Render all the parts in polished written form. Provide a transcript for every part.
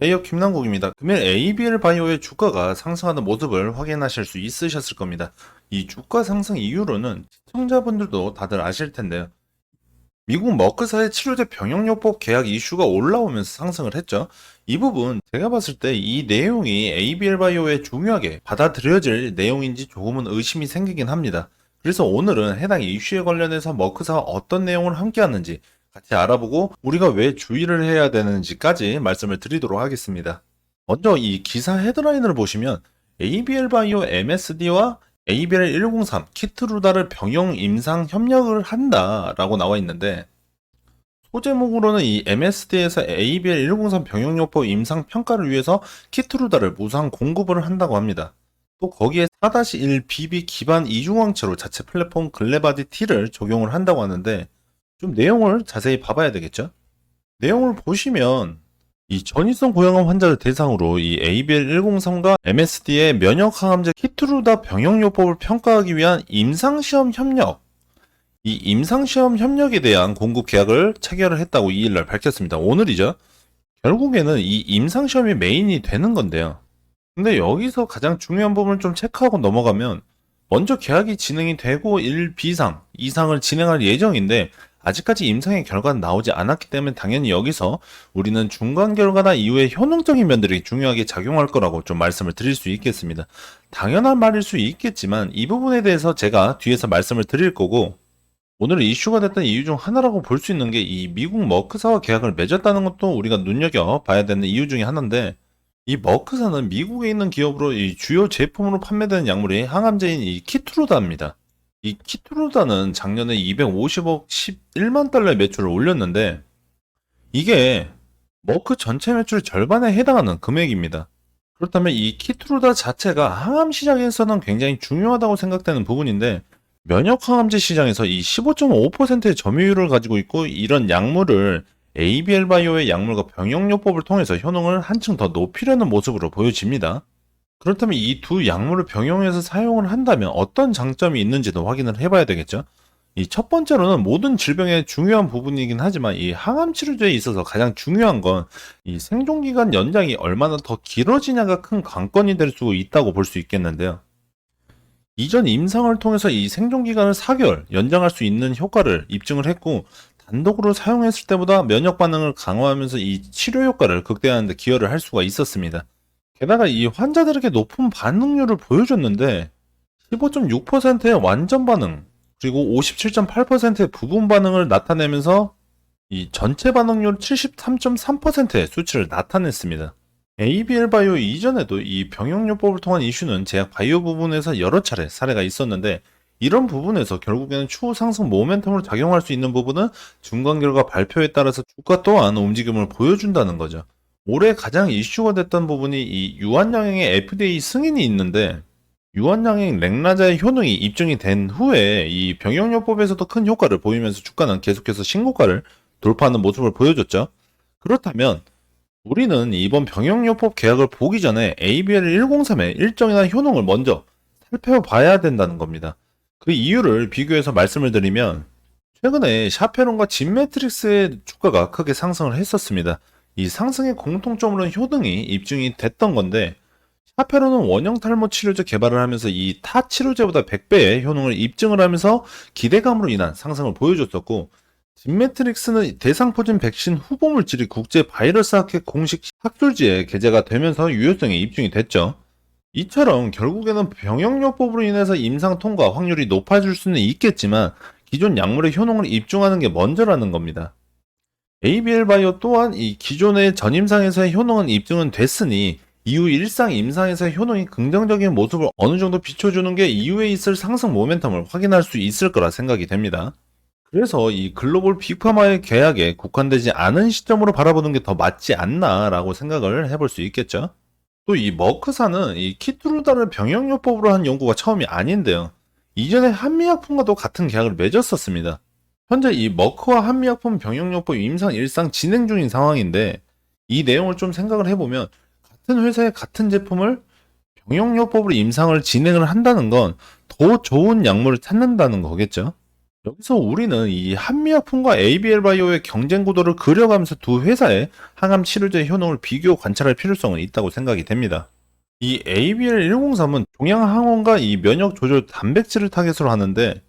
헤이업 김남국입니다. 금일 ABL 바이오의 주가가 상승하는 모습을 확인하실 수 있으셨을 겁니다. 이 주가 상승 이유로는 시청자분들도 다들 아실 텐데요. 미국 머크사의 치료제 병역요법 계약 이슈가 올라오면서 상승을 했죠. 이 부분 제가 봤을 때 이 내용이 ABL 바이오에 중요하게 받아들여질 내용인지 조금은 의심이 생기긴 합니다. 그래서 오늘은 해당 이슈에 관련해서 머크사와 어떤 내용을 함께 하는지 같이 알아보고 우리가 왜 주의를 해야 되는지까지 말씀을 드리도록 하겠습니다. 먼저 이 기사 헤드라인을 보시면 ABL 바이오 MSD와 ABL 103 키트루다를 병용 임상 협력을 한다라고 나와 있는데, 소제목으로는 이 MSD에서 ABL 103 병용요법 임상 평가를 위해서 키트루다를 무상 공급을 한다고 합니다. 또 거기에 4-1 BB 기반 이중항체로 자체 플랫폼 글래바디 T를 적용을 한다고 하는데, 좀 내용을 자세히 봐봐야 되겠죠? 내용을 보시면 이 전이성 고형암 환자를 대상으로 이 ABL103과 MSD의 면역항암제 키트루다 병용요법을 평가하기 위한 임상시험 협력, 이 임상시험 협력에 대한 공급 계약을 체결을 했다고 2일날 밝혔습니다. 오늘이죠. 결국에는 이 임상시험이 메인이 되는 건데요. 근데 여기서 가장 중요한 부분을 좀 체크하고 넘어가면, 먼저 계약이 진행이 되고 1비상, 2상을 진행할 예정인데 아직까지 임상의 결과는 나오지 않았기 때문에 당연히 여기서 우리는 중간 결과나 이후의 효능적인 면들이 중요하게 작용할 거라고 좀 말씀을 드릴 수 있겠습니다. 당연한 말일 수 있겠지만 이 부분에 대해서 제가 뒤에서 말씀을 드릴 거고, 오늘 이슈가 됐던 이유 중 하나라고 볼 수 있는 게 이 미국 머크사와 계약을 맺었다는 것도 우리가 눈여겨봐야 되는 이유 중에 하나인데, 이 머크사는 미국에 있는 기업으로 이 주요 제품으로 판매되는 약물이 항암제인 이 키트루다입니다. 이 키트루다는 작년에 250억 11만 달러의 매출을 올렸는데, 이게 머크 전체 매출의 절반에 해당하는 금액입니다. 그렇다면 이 키트루다 자체가 항암 시장에서는 굉장히 중요하다고 생각되는 부분인데, 면역 항암제 시장에서 이 15.5%의 점유율을 가지고 있고, 이런 약물을 ABL 바이오의 약물과 병용요법을 통해서 효능을 한층 더 높이려는 모습으로 보여집니다. 그렇다면 이 두 약물을 병용해서 사용을 한다면 어떤 장점이 있는지도 확인을 해봐야 되겠죠. 이 첫 번째로는 모든 질병의 중요한 부분이긴 하지만 이 항암 치료제에 있어서 가장 중요한 건 이 생존기간 연장이 얼마나 더 길어지냐가 큰 관건이 될 수 있다고 볼 수 있겠는데요. 이전 임상을 통해서 이 생존기간을 4개월 연장할 수 있는 효과를 입증을 했고, 단독으로 사용했을 때보다 면역 반응을 강화하면서 이 치료 효과를 극대화하는 데 기여를 할 수가 있었습니다. 게다가 이 환자들에게 높은 반응률을 보여줬는데 15.6%의 완전 반응, 그리고 57.8%의 부분 반응을 나타내면서 이 전체 반응률 73.3%의 수치를 나타냈습니다. ABL 바이오 이전에도 이 병용요법을 통한 이슈는 제약 바이오 부분에서 여러 차례 사례가 있었는데, 이런 부분에서 결국에는 추후 상승 모멘텀으로 작용할 수 있는 부분은 중간 결과 발표에 따라서 주가 또한 움직임을 보여준다는 거죠. 올해 가장 이슈가 됐던 부분이 이 유한양행의 FDA 승인이 있는데, 유한양행 렉나자의 효능이 입증이 된 후에 이 병용요법에서도 큰 효과를 보이면서 주가는 계속해서 신고가를 돌파하는 모습을 보여줬죠. 그렇다면 우리는 이번 병역요법 계약을 보기 전에 ABL103의 일정이나 효능을 먼저 살펴봐야 된다는 겁니다. 그 이유를 비교해서 말씀을 드리면, 최근에 샤페론과 진매트릭스의 주가가 크게 상승을 했었습니다. 이 상승의 공통점으로는 효능이 입증이 됐던 건데, 샤페론은 원형 탈모 치료제 개발을 하면서 이 타 치료제보다 100배의 효능을 입증을 하면서 기대감으로 인한 상승을 보여줬었고, 진매트릭스는 대상포진 백신 후보 물질이 국제 바이러스 학회 공식 학술지에 게재가 되면서 유효성이 입증이 됐죠. 이처럼 결국에는 병역요법으로 인해서 임상 통과 확률이 높아질 수는 있겠지만 기존 약물의 효능을 입증하는 게 먼저라는 겁니다. ABL 바이오 또한 이 기존의 전임상에서의 효능은 입증은 됐으니 이후 일상 임상에서의 효능이 긍정적인 모습을 어느 정도 비춰주는 게 이후에 있을 상승 모멘텀을 확인할 수 있을 거라 생각이 됩니다. 그래서 이 글로벌 빅파마의 계약에 국한되지 않은 시점으로 바라보는 게 더 맞지 않나라고 생각을 해볼 수 있겠죠. 또 이 머크사는 이 키트루다를 병역요법으로 한 연구가 처음이 아닌데요. 이전에 한미약품과도 같은 계약을 맺었었습니다. 현재 이 머크와 한미약품 병역요법 임상 일상 진행 중인 상황인데, 이 내용을 좀 생각을 해보면 같은 회사의 같은 제품을 병역요법으로 임상을 진행을 한다는 건 더 좋은 약물을 찾는다는 거겠죠. 여기서 우리는 이 한미약품과 ABL 바이오의 경쟁 구도를 그려가면서 두 회사의 항암 치료제 효능을 비교 관찰할 필요성은 있다고 생각이 됩니다. 이 ABL103은 종양항원과 이 면역 조절 단백질을 타겟으로 하는데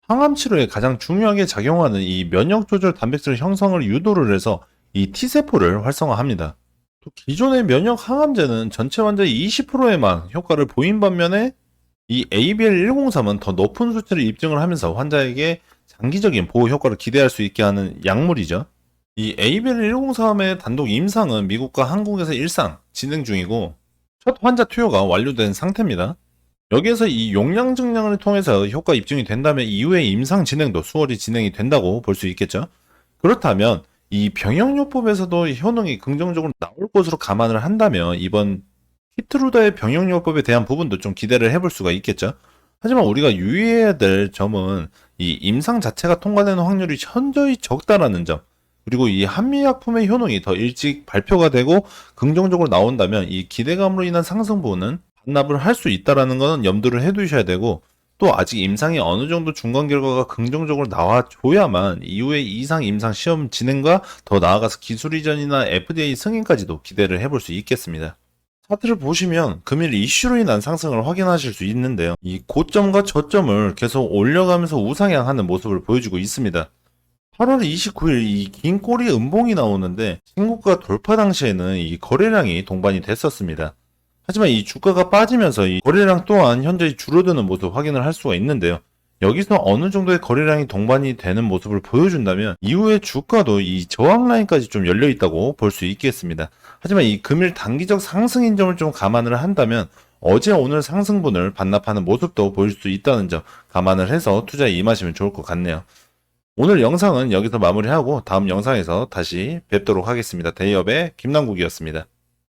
항암 치료에 가장 중요하게 작용하는 이 면역 조절 단백질 형성을 유도를 해서 이 T세포를 활성화합니다. 또 기존의 면역 항암제는 전체 환자의 20%에만 효과를 보인 반면에 이 ABL103은 더 높은 수치를 입증을 하면서 환자에게 장기적인 보호 효과를 기대할 수 있게 하는 약물이죠. 이 ABL103의 단독 임상은 미국과 한국에서 일상 진행 중이고 첫 환자 투여가 완료된 상태입니다. 여기에서 이 용량 증량을 통해서 효과 입증이 된다면 이후의 임상 진행도 수월히 진행이 된다고 볼 수 있겠죠. 그렇다면 이 병역요법에서도 효능이 긍정적으로 나올 것으로 감안을 한다면 이번 키트루다의 병역요법에 대한 부분도 좀 기대를 해볼 수가 있겠죠. 하지만 우리가 유의해야 될 점은 이 임상 자체가 통과되는 확률이 현저히 적다라는 점, 그리고 이 한미약품의 효능이 더 일찍 발표가 되고 긍정적으로 나온다면 이 기대감으로 인한 상승분은 반납을 할 수 있다라는 것은 염두를 해두셔야 되고, 또 아직 임상이 어느 정도 중간 결과가 긍정적으로 나와줘야만 이후에 이상 임상 시험 진행과 더 나아가서 기술 이전이나 FDA 승인까지도 기대를 해볼 수 있겠습니다. 차트를 보시면 금일 이슈로 인한 상승을 확인하실 수 있는데요. 이 고점과 저점을 계속 올려가면서 우상향하는 모습을 보여주고 있습니다. 8월 29일 이 긴 꼬리 음봉이 나오는데 신고가 돌파 당시에는 이 거래량이 동반이 됐었습니다. 하지만 이 주가가 빠지면서 이 거래량 또한 현재 줄어드는 모습 확인을 할 수가 있는데요. 여기서 어느 정도의 거래량이 동반이 되는 모습을 보여준다면 이후에 주가도 이 저항 라인까지 좀 열려 있다고 볼 수 있겠습니다. 하지만 이 금일 단기적 상승인 점을 좀 감안을 한다면 어제 오늘 상승분을 반납하는 모습도 보일 수 있다는 점 감안을 해서 투자에 임하시면 좋을 것 같네요. 오늘 영상은 여기서 마무리하고 다음 영상에서 다시 뵙도록 하겠습니다. 대기업의 김남국이었습니다.